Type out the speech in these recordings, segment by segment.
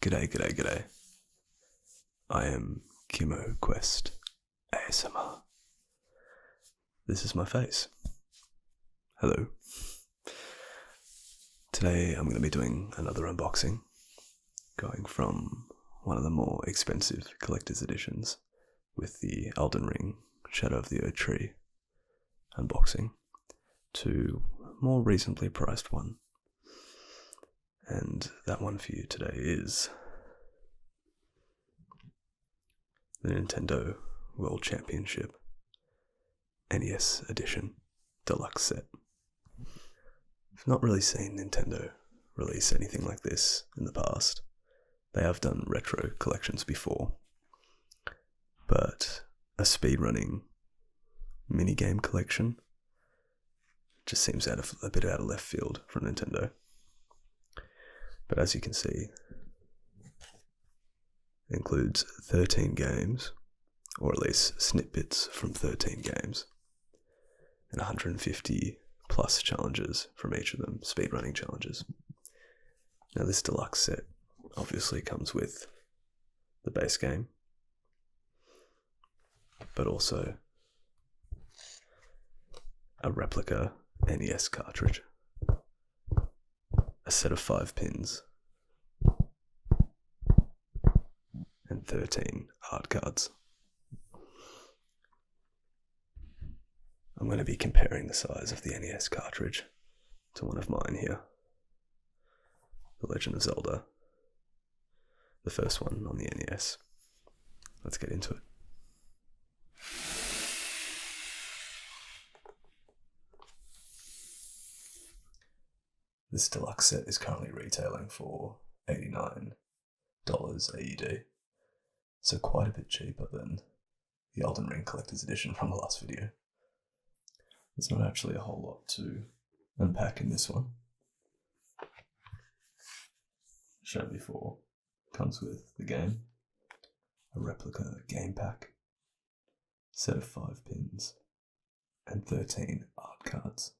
G'day, g'day, g'day. I am KimoQuest ASMR. This is my face. Hello. Today I'm going to be doing another unboxing, going from one of the more expensive collector's editions with the Elden Ring Shadow of the Earth Tree unboxing to a more reasonably priced one. And that one for you today is the Nintendo World Championship NES Edition Deluxe Set. I've not really seen Nintendo release anything like this in the past. They have done retro collections before, but a speedrunning minigame collection just seems a bit out of left field from Nintendo. But as you can see, it includes 13 games, or at least snippets from 13 games, and 150 plus challenges from each of them, speedrunning challenges. Now this deluxe set obviously comes with the base game, but also a replica NES cartridge, a set of 5 pins, and 13 art cards. I'm going to be comparing the size of the NES cartridge to one of mine here, The Legend of Zelda, the first one on the NES. Let's get into it. This deluxe set is currently retailing for $89 AUD, so quite a bit cheaper than the Elden Ring Collector's Edition from the last video. There's not actually a whole lot to unpack in this one. Shown before, comes with the game, a replica game pack, set of 5 pins, and 13 art cards.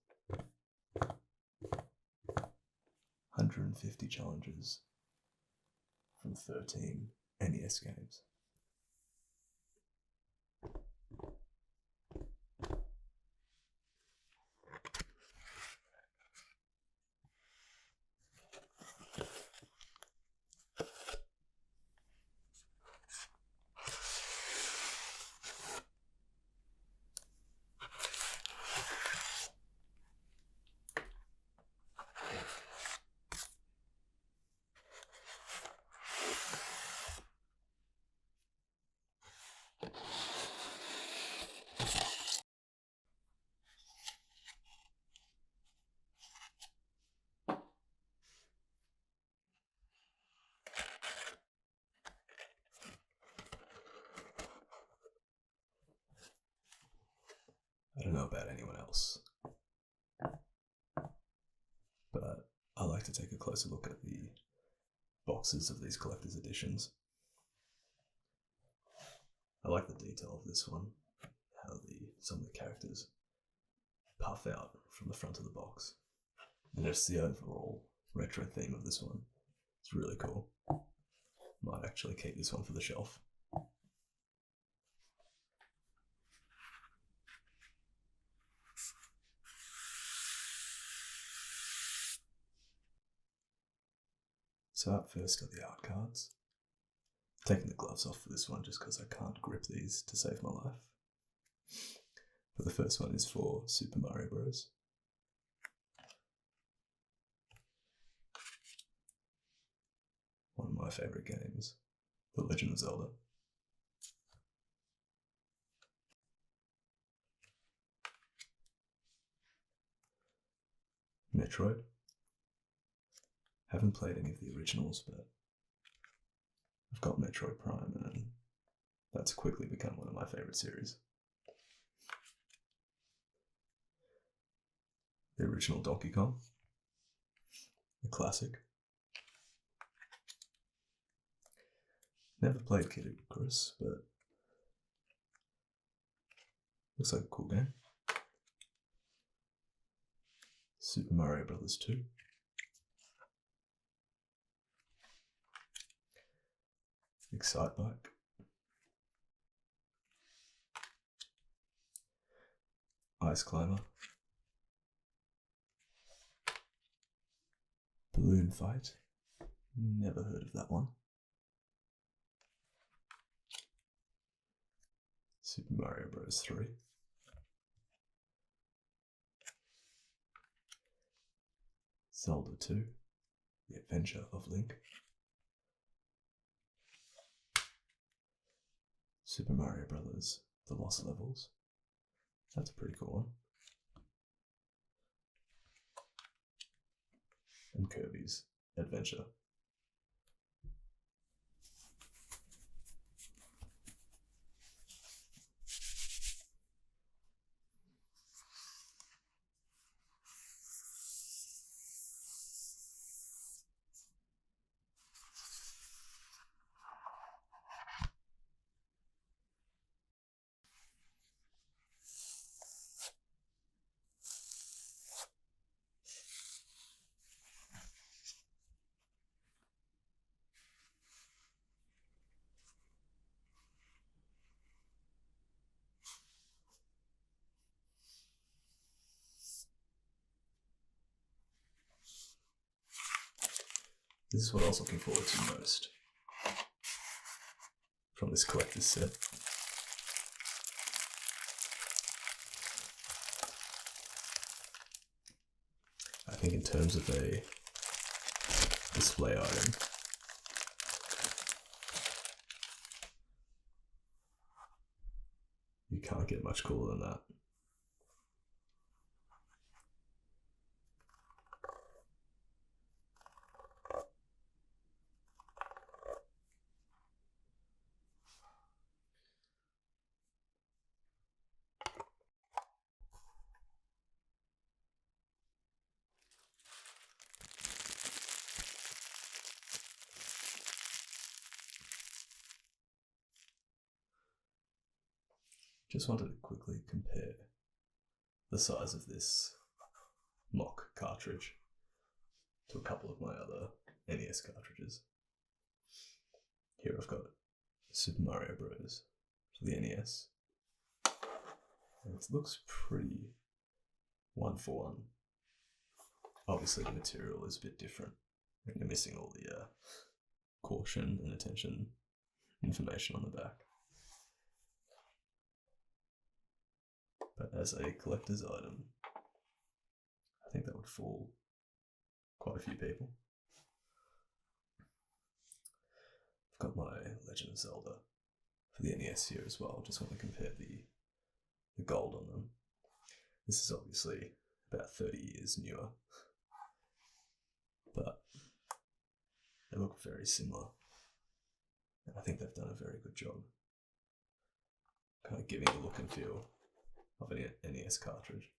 150 challenges from 13 NES games. I don't know about anyone else, but I like to take a closer look at the boxes of these collector's editions. I like the detail of this one, how some of the characters puff out from the front of the box, and just the overall retro theme of this one. It's really cool. Might actually keep this one for the shelf. So up first are the art cards. Taking the gloves off for this one just because I can't grip these to save my life. But the first one is for Super Mario Bros. One of my favourite games, The Legend of Zelda. Metroid. Haven't played any of the originals, but I've got Metroid Prime, and that's quickly become one of my favourite series. The original Donkey Kong, a classic. Never played Kid Icarus, but looks like a cool game. Super Mario Bros. 2. Excite Bike, Ice Climber, Balloon Fight, never heard of that one. Super Mario Bros. 3. Zelda 2, The Adventure of Link. Super Mario Bros. The Lost Levels. That's a pretty cool one. And Kirby's Adventure. This is what I was looking forward to most from this collector's set. I think in terms of a display item, you can't get much cooler than that. Just wanted to quickly compare the size of this mock cartridge to a couple of my other NES cartridges. Here I've got Super Mario Bros. For the NES. And it looks pretty one for one. Obviously the material is a bit different. And you're missing all the caution and attention information on the back. But as a collector's item, I think that would fool quite a few people. I've got my Legend of Zelda for the NES here as well. Just want to compare the gold on them. This is obviously about 30 years newer, but they look very similar. And I think they've done a very good job kind of giving the look and feel of an NES cartridge.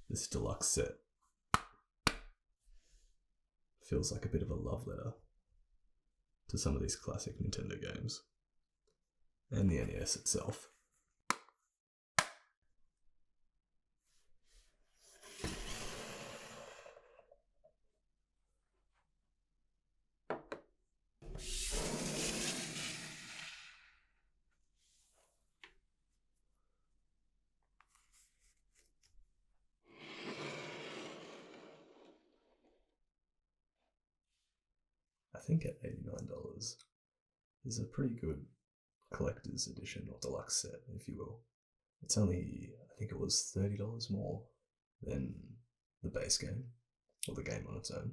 This deluxe set feels like a bit of a love letter to some of these classic Nintendo games and the NES itself. I think at $89 is a pretty good collector's edition or deluxe set, if you will. It's only, I think it was $30 more than the base game, or the game on its own.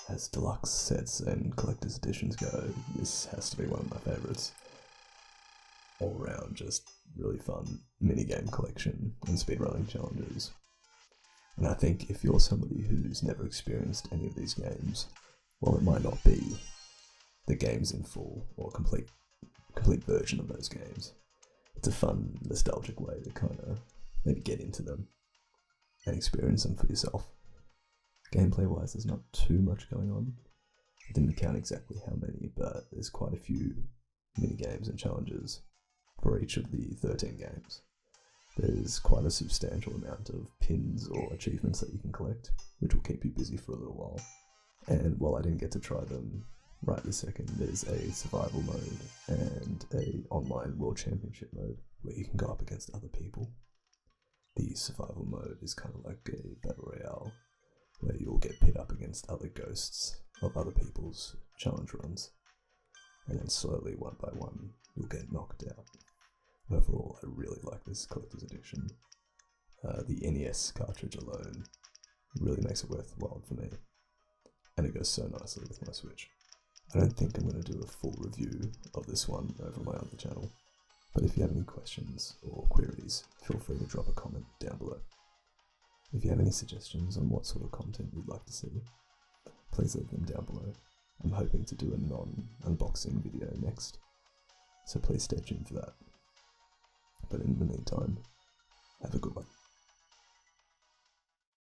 as deluxe sets and collector's editions go, this has to be one of my favourites. All round, just really fun minigame collection and speedrunning challenges. And I think if you're somebody who's never experienced any of these games, while it might not be the games in full or complete version of those games, it's a fun, nostalgic way to kind of maybe get into them and experience them for yourself. Gameplay wise, there's not too much going on. I didn't count exactly how many, but there's quite a few mini games and challenges for each of the 13 games. There's quite a substantial amount of pins or achievements that you can collect, which will keep you busy for a little while. And while I didn't get to try them right this second, there's a survival mode and a online world championship mode where you can go up against other people. The survival mode is kind of like a battle royale where you'll get pit up against other ghosts of other people's challenge runs, and then slowly, one by one, you'll get knocked out. Overall, I really like this collector's edition. The NES cartridge alone really makes it worthwhile for me, and it goes so nicely with my Switch. I don't think I'm going to do a full review of this one over my other channel, but if you have any questions or queries, feel free to drop a comment down below. If you have any suggestions on what sort of content you'd like to see, please leave them down below. I'm hoping to do a non-unboxing video next, so please stay tuned for that. But in the meantime, have a good one.